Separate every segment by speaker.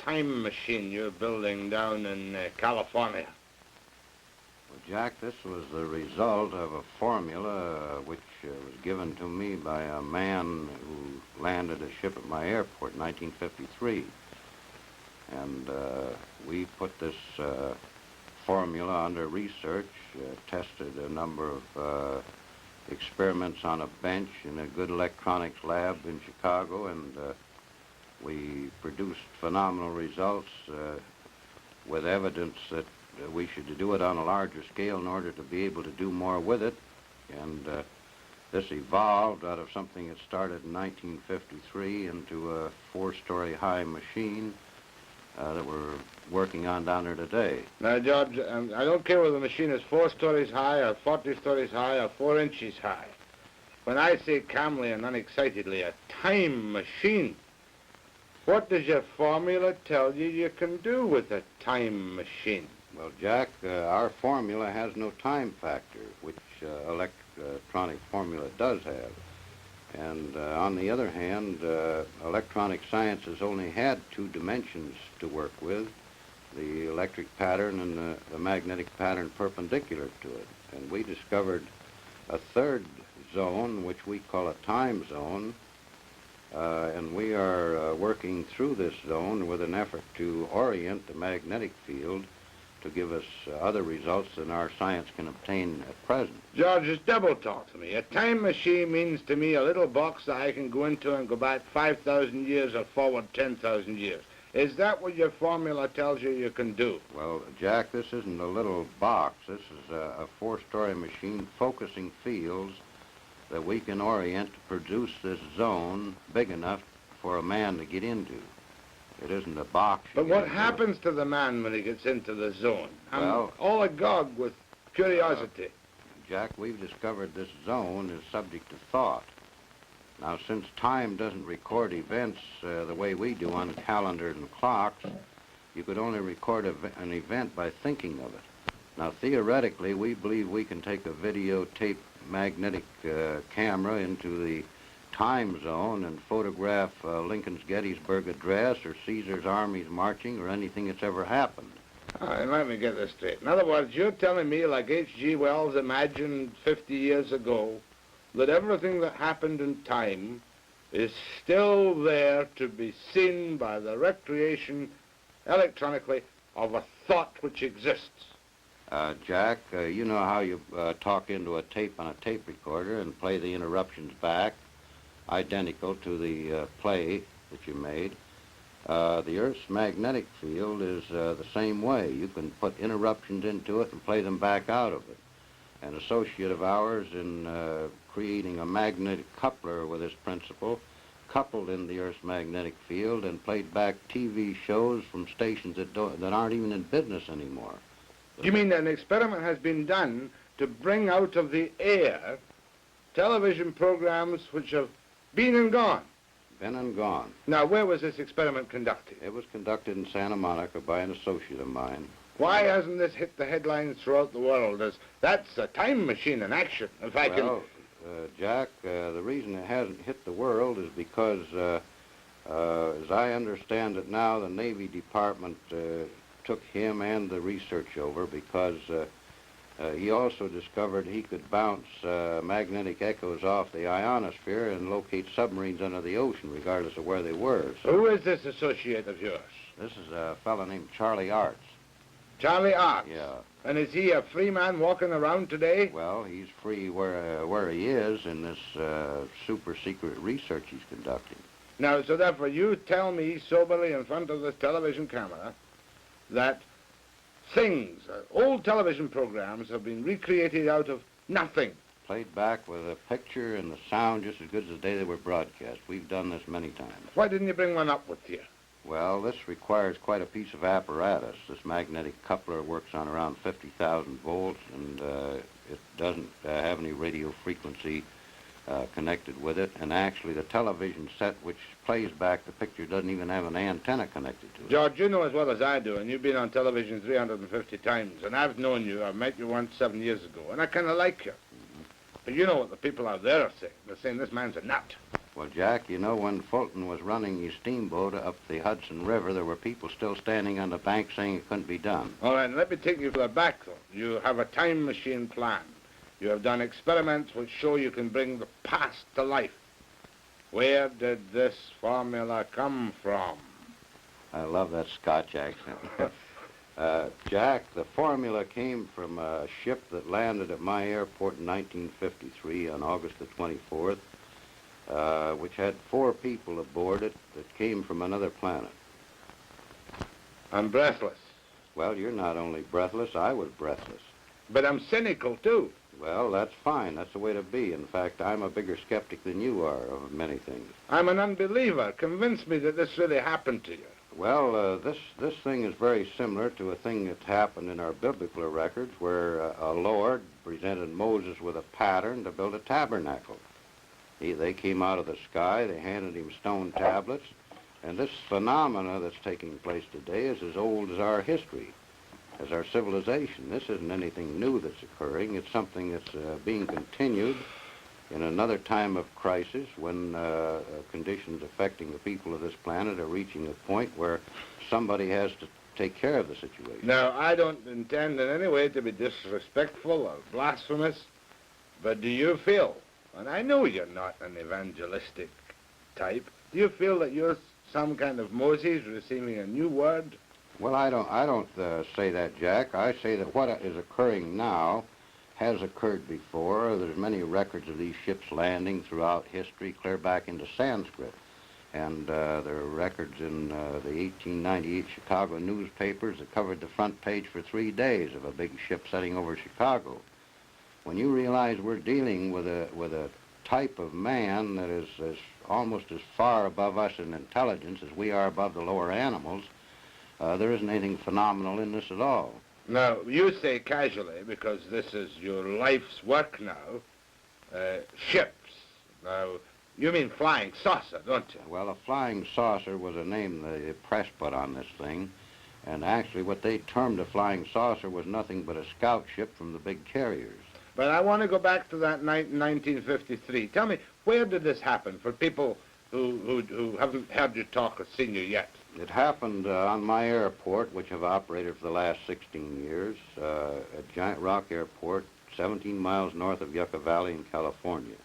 Speaker 1: time machine you're building down in California?
Speaker 2: Well, Jack, this was the result of a formula which was given to me by a man who landed a ship at my airport in 1953. And we put this formula under research, tested a number of experiments on a bench in a good electronics lab in Chicago, and we produced phenomenal results with evidence that we should do it on a larger scale in order to be able to do more with it. And this evolved out of something that started in 1953 into a 4-story high machine that we're working on down there today.
Speaker 1: Now, George, I don't care whether the machine is 4 stories high or 40 stories high or 4 inches high. When I say calmly and unexcitedly, a time machine, what does your formula tell you you can do with a time machine?
Speaker 2: Well, Jack, our formula has no time factor, which electronic formula does have. And on the other hand, electronic science has only had 2 dimensions to work with, the electric pattern and the magnetic pattern perpendicular to it. And we discovered a 3rd zone, which we call a time zone, and we are working through this zone with an effort to orient the magnetic field to give us other results than our science can obtain at present.
Speaker 1: George, just double talk to me. A time machine means to me a little box that I can go into and go back 5,000 years or forward 10,000 years. Is that what your formula tells you you can do?
Speaker 2: Well, Jack, this isn't a little box. This is a 4-story machine focusing fields that we can orient to produce this zone big enough for a man to get into. It isn't a box.
Speaker 1: But what happens to the man when he gets into the zone?
Speaker 2: Well,
Speaker 1: I'm all agog with curiosity.
Speaker 2: Jack, we've discovered this zone is subject to thought. Now, since time doesn't record events the way we do on calendars and clocks, you could only record an event by thinking of it. Now, theoretically, we believe we can take a videotape magnetic camera into the time zone and photograph Lincoln's Gettysburg Address or Caesar's armies marching or anything that's ever happened.
Speaker 1: All right, let me get this straight. In other words, you're telling me, like H.G. Wells imagined 50 years ago, that everything that happened in time is still there to be seen by the recreation electronically of a thought which exists.
Speaker 2: Jack, you know how you talk into a tape on a tape recorder and play the interruptions back, identical to the play that you made. The Earth's magnetic field is the same way. You can put interruptions into it and play them back out of it. An associate of ours in creating a magnetic coupler with this principle coupled in the Earth's magnetic field and played back TV shows from stations that aren't even in business anymore.
Speaker 1: You mean that an experiment has been done to bring out of the air television programs which have been and gone?
Speaker 2: Been and gone.
Speaker 1: Now, where was this experiment conducted?
Speaker 2: It was conducted in Santa Monica by an associate of mine.
Speaker 1: Why hasn't this hit the headlines throughout the world as that's a time machine in action? If I can...
Speaker 2: Jack, the reason it hasn't hit the world is because, as I understand it now, the Navy Department took him and the research over because he also discovered he could bounce magnetic echoes off the ionosphere and locate submarines under the ocean, regardless of where they were. So
Speaker 1: who is this associate of yours?
Speaker 2: This is a fellow named Charlie Arts.
Speaker 1: Charlie Arts?
Speaker 2: Yeah.
Speaker 1: And is he a free man walking around today?
Speaker 2: Well, he's free where he is in this super secret research he's conducting.
Speaker 1: Now, so therefore you tell me soberly in front of this television camera that things, old television programs have been recreated out of nothing.
Speaker 2: Played back with a picture and the sound just as good as the day they were broadcast. We've done this many times.
Speaker 1: Why didn't you bring one up with you?
Speaker 2: Well, this requires quite a piece of apparatus. This magnetic coupler works on around 50,000 volts, and it doesn't have any radio frequency connected with it. And actually, the television set which plays back the picture doesn't even have an antenna connected to it.
Speaker 1: George, you know as well as I do, and you've been on television 350 times, and I've known you. I met you once 7 years ago, and I kind of like you. But you know what the people out there are saying. They're saying this man's a nut.
Speaker 2: Well, Jack, you know, when Fulton was running his steamboat up the Hudson River, there were people still standing on the bank saying it couldn't be done.
Speaker 1: All right, let me take you further back, though. You have a time machine plan. You have done experiments which show you can bring the past to life. Where did this formula come from?
Speaker 2: I love that Scotch accent. Jack, the formula came from a ship that landed at my airport in 1953 on August the 24th, which had 4 people aboard it that came from another planet.
Speaker 1: I'm breathless.
Speaker 2: Well, you're not only breathless, I was breathless.
Speaker 1: But I'm cynical, too.
Speaker 2: Well, that's fine. That's the way to be. In fact, I'm a bigger skeptic than you are of many things.
Speaker 1: I'm an unbeliever. Convince me that this really happened to you.
Speaker 2: Well, this thing is very similar to a thing that happened in our biblical records where a Lord presented Moses with a pattern to build a tabernacle. They came out of the sky, they handed him stone tablets, and this phenomena that's taking place today is as old as our history, as our civilization. This isn't anything new that's occurring. It's something that's being continued in another time of crisis when conditions affecting the people of this planet are reaching a point where somebody has to take care of the situation.
Speaker 1: Now, I don't intend in any way to be disrespectful or blasphemous, but do you feel, and I know you're not an evangelistic type, do you feel that you're some kind of Moses receiving a new word?
Speaker 2: Well, I don't say that, Jack. I say that what is occurring now has occurred before. There's many records of these ships landing throughout history, clear back into Sanskrit. And there are records in the 1898 Chicago newspapers that covered the front page for 3 days of a big ship setting over Chicago. When you realize we're dealing with a type of man that is almost as far above us in intelligence as we are above the lower animals, there isn't anything phenomenal in this at all.
Speaker 1: Now, you say casually, because this is your life's work now, ships. Now, you mean flying saucer, don't you?
Speaker 2: Well, a flying saucer was a name the press put on this thing, and actually what they termed a flying saucer was nothing but a scout ship from the big carriers.
Speaker 1: But I want to go back to that night in 1953. Tell me, where did this happen for people who haven't heard you talk or seen you yet?
Speaker 2: It happened on my airport, which I've operated for the last 16 years, at Giant Rock Airport, 17 miles north of Yucca Valley in California,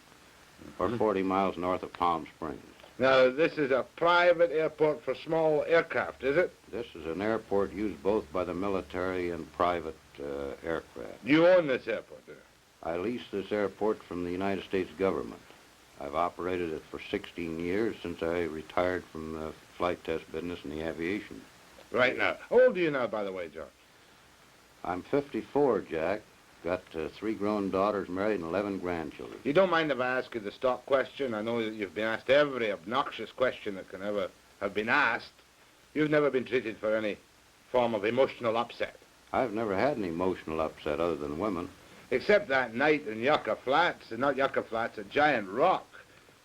Speaker 2: or 40 miles north of Palm Springs.
Speaker 1: Now, this is a private airport for small aircraft, is it?
Speaker 2: This is an airport used both by the military and private aircraft.
Speaker 1: You own this airport, do you?
Speaker 2: I lease this airport from the United States government. I've operated it for 16 years since I retired from the flight test business in the aviation.
Speaker 1: Right now. How old are you now, by the way, George?
Speaker 2: I'm 54, Jack. Got 3 grown daughters, married, and 11 grandchildren.
Speaker 1: You don't mind if I ask you the stock question? I know that you've been asked every obnoxious question that can ever have been asked. You've never been treated for any form of emotional upset.
Speaker 2: I've never had an emotional upset other than women.
Speaker 1: Except that night in Yucca Flats, not Yucca Flats, at Giant Rock,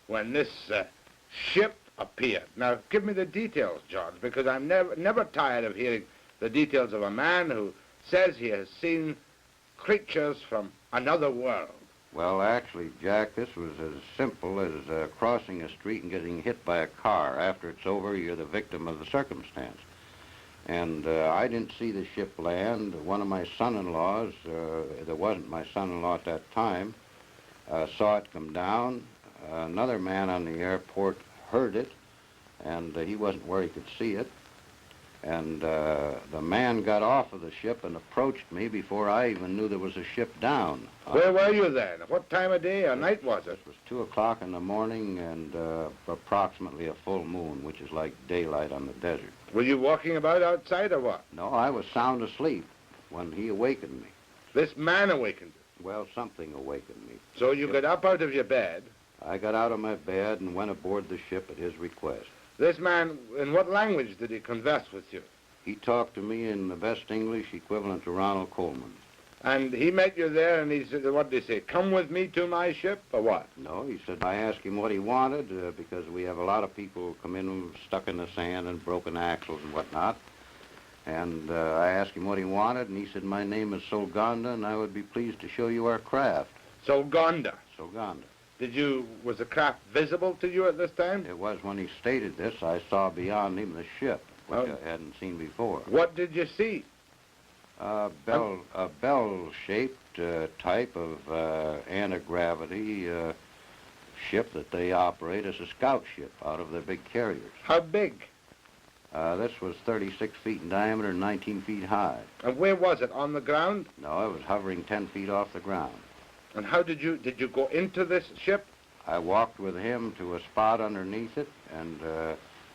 Speaker 1: when this ship appeared. Now, give me the details, George, because I'm never tired of hearing the details of a man who says he has seen creatures from another world.
Speaker 2: Well, actually, Jack, this was as simple as crossing a street and getting hit by a car. After it's over, you're the victim of the circumstance. And I didn't see the ship land. One of my son-in-laws, that wasn't my son-in-law at that time, saw it come down. Another man on the airport heard it, and he wasn't where he could see it. And the man got off of the ship and approached me before I even knew there was a ship down.
Speaker 1: Where were you then? What time of day or night was it?
Speaker 2: It was 2 o'clock in the morning and approximately a full moon, which is like daylight on the desert.
Speaker 1: Were you walking about outside or what?
Speaker 2: No, I was sound asleep when he awakened me.
Speaker 1: This man awakened you?
Speaker 2: Well, something awakened me.
Speaker 1: So you got up out of your bed?
Speaker 2: I got out of my bed and went aboard the ship at his request.
Speaker 1: This man, in what language did he converse with you?
Speaker 2: He talked to me in the best English equivalent to Ronald Coleman.
Speaker 1: And he met you there and he said, what did he say, come with me to my ship, or what?
Speaker 2: No, he said, I asked him what he wanted because we have a lot of people come in stuck in the sand and broken axles and whatnot. And I asked him what he wanted, and he said, my name is Solganda, and I would be pleased to show you our craft.
Speaker 1: Solganda?
Speaker 2: Solganda.
Speaker 1: Was the craft visible to you at this time?
Speaker 2: It was when he stated this, I saw beyond even the ship, which
Speaker 1: Oh.
Speaker 2: I hadn't seen before.
Speaker 1: What did you see?
Speaker 2: A bell-shaped type of anti-gravity ship that they operate as a scout ship out of their big carriers.
Speaker 1: How big?
Speaker 2: This was 36 feet in diameter and 19 feet high.
Speaker 1: And where was it? On the ground?
Speaker 2: No, it was hovering 10 feet off the ground.
Speaker 1: And how did you go into this ship?
Speaker 2: I walked with him to a spot underneath it, and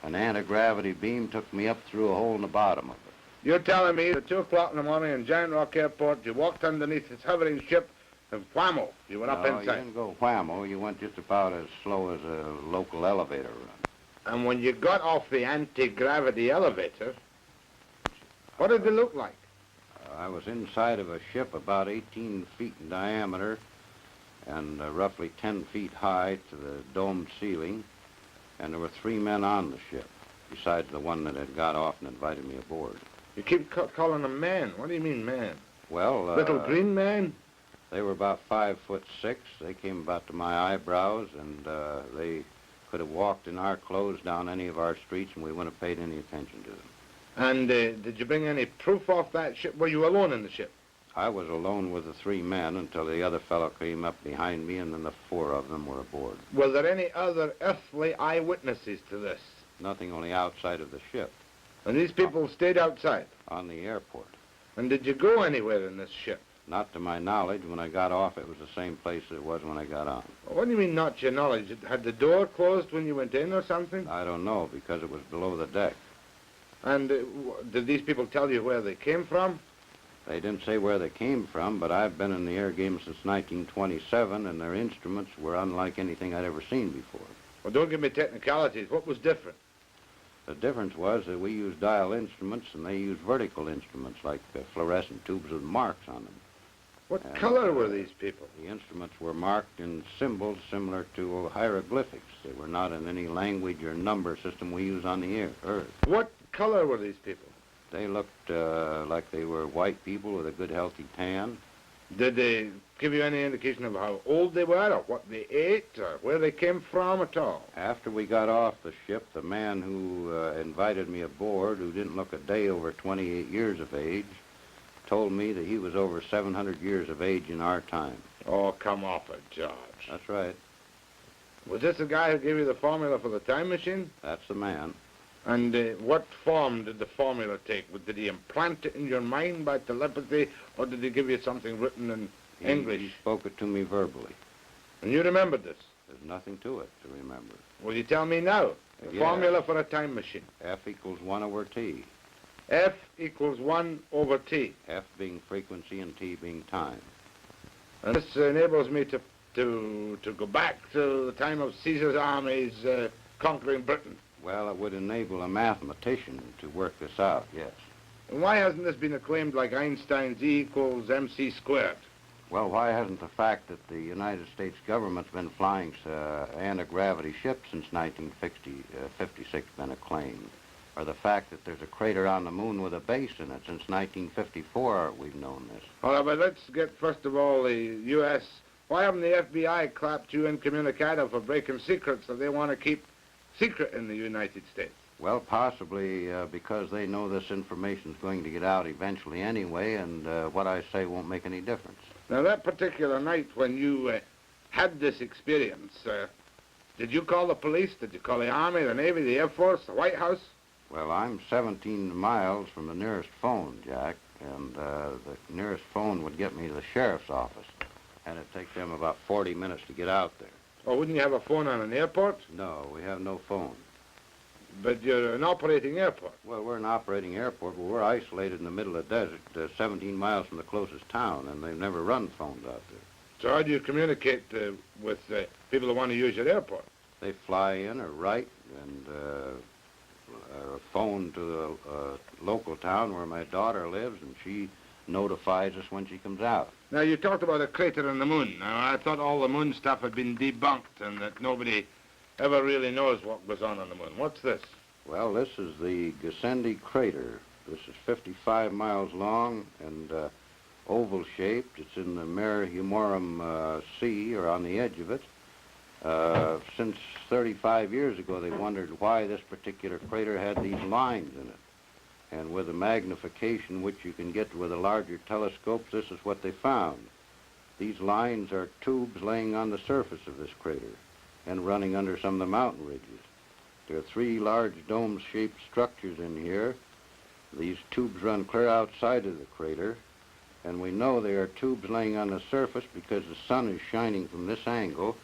Speaker 2: an anti-gravity beam took me up through a hole in the bottom of it.
Speaker 1: You're telling me at 2 o'clock in the morning in Giant Rock Airport, you walked underneath this hovering ship, and whammo, you went up
Speaker 2: No,
Speaker 1: inside.
Speaker 2: you didn't go whammo. You went just about as slow as a local elevator run.
Speaker 1: And when you got off the anti-gravity elevator, what did it look like?
Speaker 2: I was inside of a ship about 18 feet in diameter and roughly 10 feet high to the domed ceiling, and there were 3 men on the ship, besides the one that had got off and invited me aboard.
Speaker 1: You keep calling them man. What do you mean man?
Speaker 2: Well,
Speaker 1: Little green man?
Speaker 2: They were about 5'6". They came about to my eyebrows, and they could have walked in our clothes down any of our streets, and we wouldn't have paid any attention to them.
Speaker 1: And did you bring any proof off that ship? Were you alone in the ship?
Speaker 2: I was alone with the 3 men until the other fellow came up behind me, and then the 4 of them were aboard.
Speaker 1: Were there any other earthly eyewitnesses to this?
Speaker 2: Nothing, only outside of the ship,
Speaker 1: And these people stayed outside?
Speaker 2: on the airport.
Speaker 1: And did you go anywhere in this ship?
Speaker 2: Not to my knowledge. When I got off, it was the same place it was when I got on.
Speaker 1: What do you mean, not your knowledge? Had the door closed when you went in or something?
Speaker 2: I don't know, because it was below the deck.
Speaker 1: And did these people tell you where they came from?
Speaker 2: They didn't say where they came from, but I've been in the air game since 1927, and their instruments were unlike anything I'd ever seen before.
Speaker 1: Well, don't give me technicalities. What was different?
Speaker 2: The difference was that we used dial instruments, and they used vertical instruments, like fluorescent tubes with marks on them.
Speaker 1: What
Speaker 2: And,
Speaker 1: color were these people?
Speaker 2: The instruments were marked in symbols similar to hieroglyphics. They were not in any language or number system we use on the Earth.
Speaker 1: What color were these people?
Speaker 2: They looked like they were white people with a good, healthy tan.
Speaker 1: Did they give you any indication of how old they were, or what they ate, or where they came from at all?
Speaker 2: After we got off the ship, the man who invited me aboard, who didn't look a day over 28 years of age, told me that he was over 700 years of age in our time.
Speaker 1: Oh, come off it, George.
Speaker 2: That's right.
Speaker 1: Was this the guy who gave you the formula for the time machine?
Speaker 2: That's the man.
Speaker 1: And what form did the formula take? Did he implant it in your mind by telepathy, or did he give you something written in English?
Speaker 2: He spoke it to me verbally.
Speaker 1: And you remembered this?
Speaker 2: There's nothing to it to remember.
Speaker 1: Will you tell me now? The
Speaker 2: Yeah.
Speaker 1: formula for a time machine.
Speaker 2: F equals 1 over T.
Speaker 1: F equals 1 over T.
Speaker 2: F being frequency and T being time.
Speaker 1: And this enables me to go back to the time of Caesar's armies conquering Britain.
Speaker 2: Well, it would enable a mathematician to work this out, yes.
Speaker 1: And why hasn't this been acclaimed like Einstein's E equals mc squared?
Speaker 2: Well, why hasn't the fact that the United States government's been flying anti-gravity ships since 1956 been acclaimed? Or the fact that there's a crater on the moon with a base in it since 1954, we've known this.
Speaker 1: All right, but let's get, first of all, the U.S. Why haven't the FBI clapped you incommunicado for breaking secrets that they want to keep secret in the United States?
Speaker 2: Well, possibly because they know this information's going to get out eventually anyway, and what I say won't make any difference.
Speaker 1: Now, that particular night when you had this experience, did you call the police? Did you call the Army, the Navy, the Air Force, the White House?
Speaker 2: Well, I'm 17 miles from the nearest phone, Jack, and the nearest phone would get me to the sheriff's office, and it'd take them about 40 minutes to get out there.
Speaker 1: Or wouldn't you have a phone on an airport?
Speaker 2: No, we have no phone.
Speaker 1: But you're an operating airport.
Speaker 2: Well, we're an operating airport, but we're isolated in the middle of the desert, 17 miles from the closest town, and they've never run phones out there.
Speaker 1: So how do you communicate with people who want to use your airport?
Speaker 2: They fly in or write and phone to the local town where my daughter lives, and she notifies us when she comes out.
Speaker 1: Now, you talked about a crater on the moon. Now, I thought all the moon stuff had been debunked and that nobody ever really knows what goes on the moon. What's this?
Speaker 2: Well, this is the Gassendi crater. This is 55 miles long and oval-shaped. It's in the Mare Humorum Sea, or on the edge of it. Since 35 years ago, they wondered why this particular crater had these lines in it. And with the magnification which you can get with the larger telescopes, this is what they found. These lines are tubes laying on the surface of this crater and running under some of the mountain ridges. There are 3 large dome-shaped structures in here. These tubes run clear outside of the crater, and we know they are tubes laying on the surface because the sun is shining from this angle,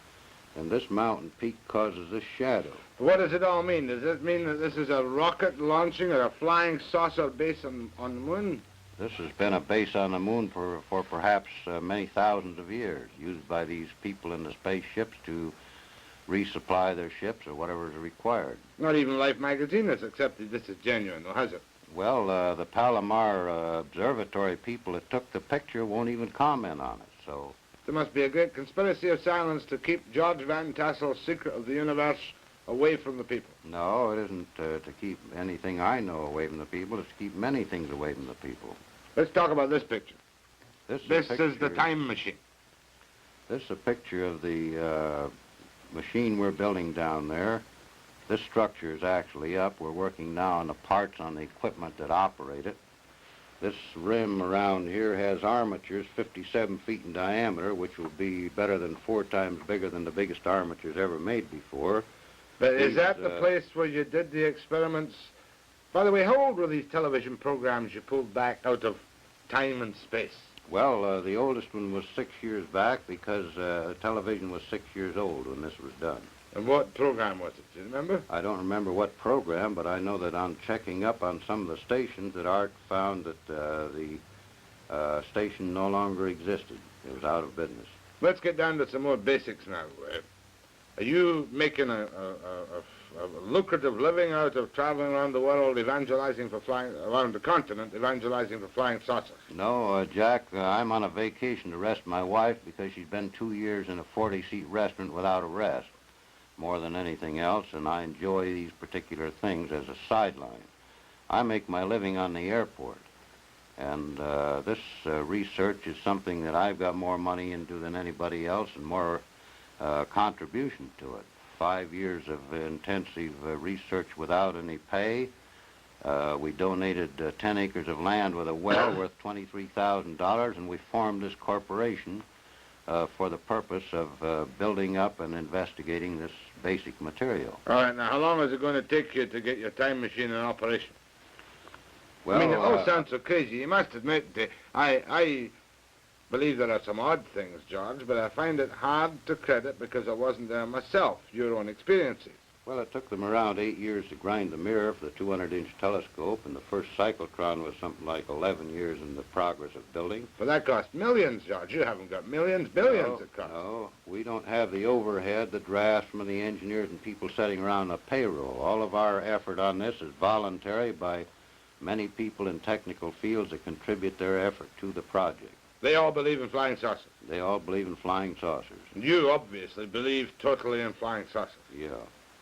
Speaker 2: and this mountain peak causes this shadow.
Speaker 1: What does it all mean? Does it mean that this is a rocket launching or a flying saucer base on the moon?
Speaker 2: This has been a base on the moon for perhaps many thousands of years, used by these people in the spaceships to resupply their ships or whatever is required.
Speaker 1: Not even Life magazine has accepted this is genuine, though, has it?
Speaker 2: Well, the Palomar Observatory people that took the picture won't even comment on it, so...
Speaker 1: There must be a great conspiracy of silence to keep George Van Tassel's secret of the universe away from the people.
Speaker 2: No, it isn't to keep anything I know away from the people. It's to keep many things away from the people.
Speaker 1: Let's talk about this picture.
Speaker 2: This
Speaker 1: is the time machine.
Speaker 2: This is a picture of the machine we're building down there. This structure is actually up. We're working now on the parts on the equipment that operate it. This rim around here has armatures 57 feet in diameter, which will be better than 4 times bigger than the biggest armatures ever made before.
Speaker 1: But is that the place where you did the experiments? By the way, how old were these television programs you pulled back out of time and space?
Speaker 2: Well, the oldest one was 6 years back because television was 6 years old when this was done.
Speaker 1: And what program was it? Do you remember?
Speaker 2: I don't remember what program, but I know that on checking up on some of the stations that Art found that the station no longer existed. It was out of business.
Speaker 1: Let's get down to some more basics now. Are you making a lucrative living out of traveling around the world, evangelizing for flying, around the continent, evangelizing for flying saucers?
Speaker 2: No, Jack, I'm on a vacation to rest my wife because she's been 2 years in a 40-seat restaurant without a rest, more than anything else, and I enjoy these particular things as a sideline. I make my living on the airport, and this research is something that I've got more money into than anybody else and more contribution to it. 5 years of intensive research without any pay. We donated 10 acres of land with a well worth $23,000, and we formed this corporation for the purpose of building up and investigating this basic material.
Speaker 1: All right, now how long is it going to take you to get your time machine in operation?
Speaker 2: Well,
Speaker 1: I mean, it all sounds so crazy. You must admit, I believe there are some odd things, George, but I find it hard to credit because I wasn't there myself, your own experiences.
Speaker 2: Well, it took them around 8 years to grind the mirror for the 200-inch telescope, and the first cyclotron was something like 11 years in the progress of building.
Speaker 1: But that cost millions, George. You haven't got millions, billions it cost.
Speaker 2: No, we don't have the overhead, the drafts from the engineers and people sitting around a payroll. All of our effort on this is voluntary by many people in technical fields that contribute their effort to the project.
Speaker 1: They all believe in flying saucers.
Speaker 2: They all believe in flying saucers.
Speaker 1: And you obviously believe totally in flying saucers.
Speaker 2: Yeah.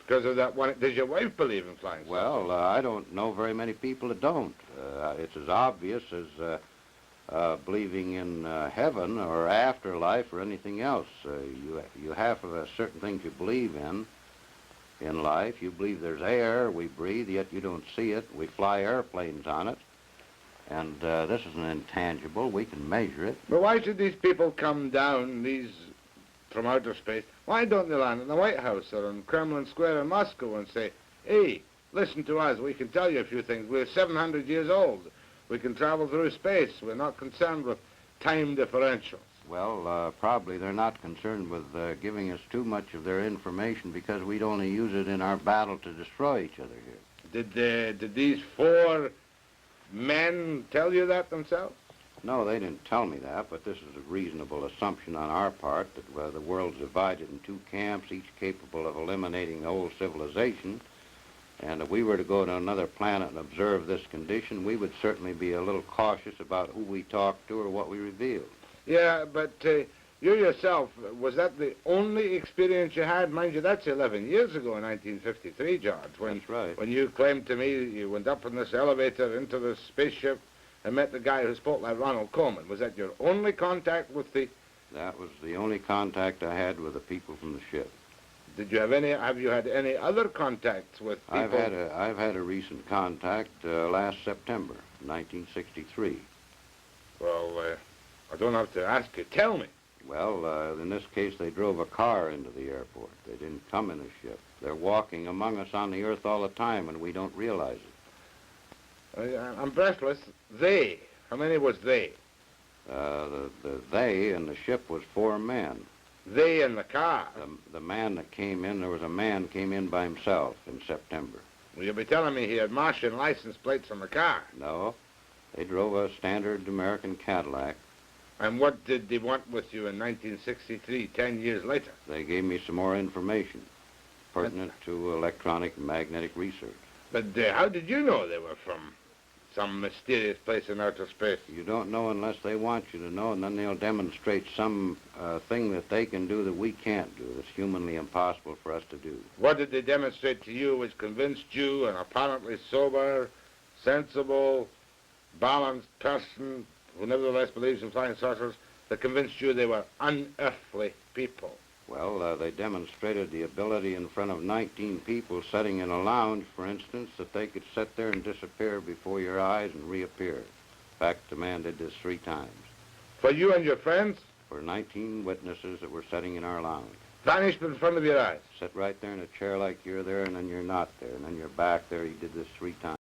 Speaker 1: Because of that one. Does your wife believe in flying saucers?
Speaker 2: Well, I don't know very many people that don't. It's as obvious as believing in heaven or afterlife or anything else. You have certain things you believe in life. You believe there's air we breathe, yet you don't see it. We fly airplanes on it. And this is an intangible. We can measure it.
Speaker 1: But why should these people come down, from outer space? Why don't they land in the White House or in Kremlin Square in Moscow and say, hey, listen to us, we can tell you a few things. We're 700 years old. We can travel through space. We're not concerned with time differentials.
Speaker 2: Well, probably they're not concerned with giving us too much of their information because we'd only use it in our battle to destroy each other here.
Speaker 1: Did these 4 men tell you that themselves?
Speaker 2: No, they didn't tell me that, but this is a reasonable assumption on our part that the world's divided in 2 camps, each capable of eliminating the whole civilization. And if we were to go to another planet and observe this condition, we would certainly be a little cautious about who we talk to or what we reveal.
Speaker 1: Yeah, but you yourself, was that the only experience you had? Mind you, that's 11 years ago in 1953, George.
Speaker 2: That's right.
Speaker 1: When you claimed to me you went up in this elevator into the spaceship and met the guy who spoke like Ronald Coleman. Was that your only contact with the...
Speaker 2: That was the only contact I had with the people from the ship.
Speaker 1: Have you had any other contacts with people?
Speaker 2: I've had a recent contact last September, 1963.
Speaker 1: Well, I don't have to ask you. Tell me.
Speaker 2: Well, in this case, they drove a car into the airport. They didn't come in a ship. They're walking among us on the earth all the time, and we don't realize it.
Speaker 1: I'm breathless. They. How many was they?
Speaker 2: The they in the ship was 4 men.
Speaker 1: They in the car?
Speaker 2: The man that came in, there was a man came in by himself in September.
Speaker 1: Well, you'll be telling me he had Martian license plates on the car.
Speaker 2: No, they drove a standard American Cadillac.
Speaker 1: And what did they want with you in 1963, 10 years later?
Speaker 2: They gave me some more information pertinent to electronic and magnetic research.
Speaker 1: But how did you know they were from some mysterious place in outer space?
Speaker 2: You don't know unless they want you to know, and then they'll demonstrate some thing that they can do that we can't do, that's humanly impossible for us to do.
Speaker 1: What did they demonstrate to you which convinced you, an apparently sober, sensible, balanced person who nevertheless believes in flying saucers, that convinced you they were unearthly people?
Speaker 2: Well, they demonstrated the ability in front of 19 people sitting in a lounge, for instance, that they could sit there and disappear before your eyes and reappear. In fact, the man did this 3 times.
Speaker 1: For you and your friends?
Speaker 2: For 19 witnesses that were sitting in our lounge.
Speaker 1: Vanished in front of your eyes?
Speaker 2: Sit right there in a chair like you're there, and then you're not there, and then you're back there. He did this 3 times.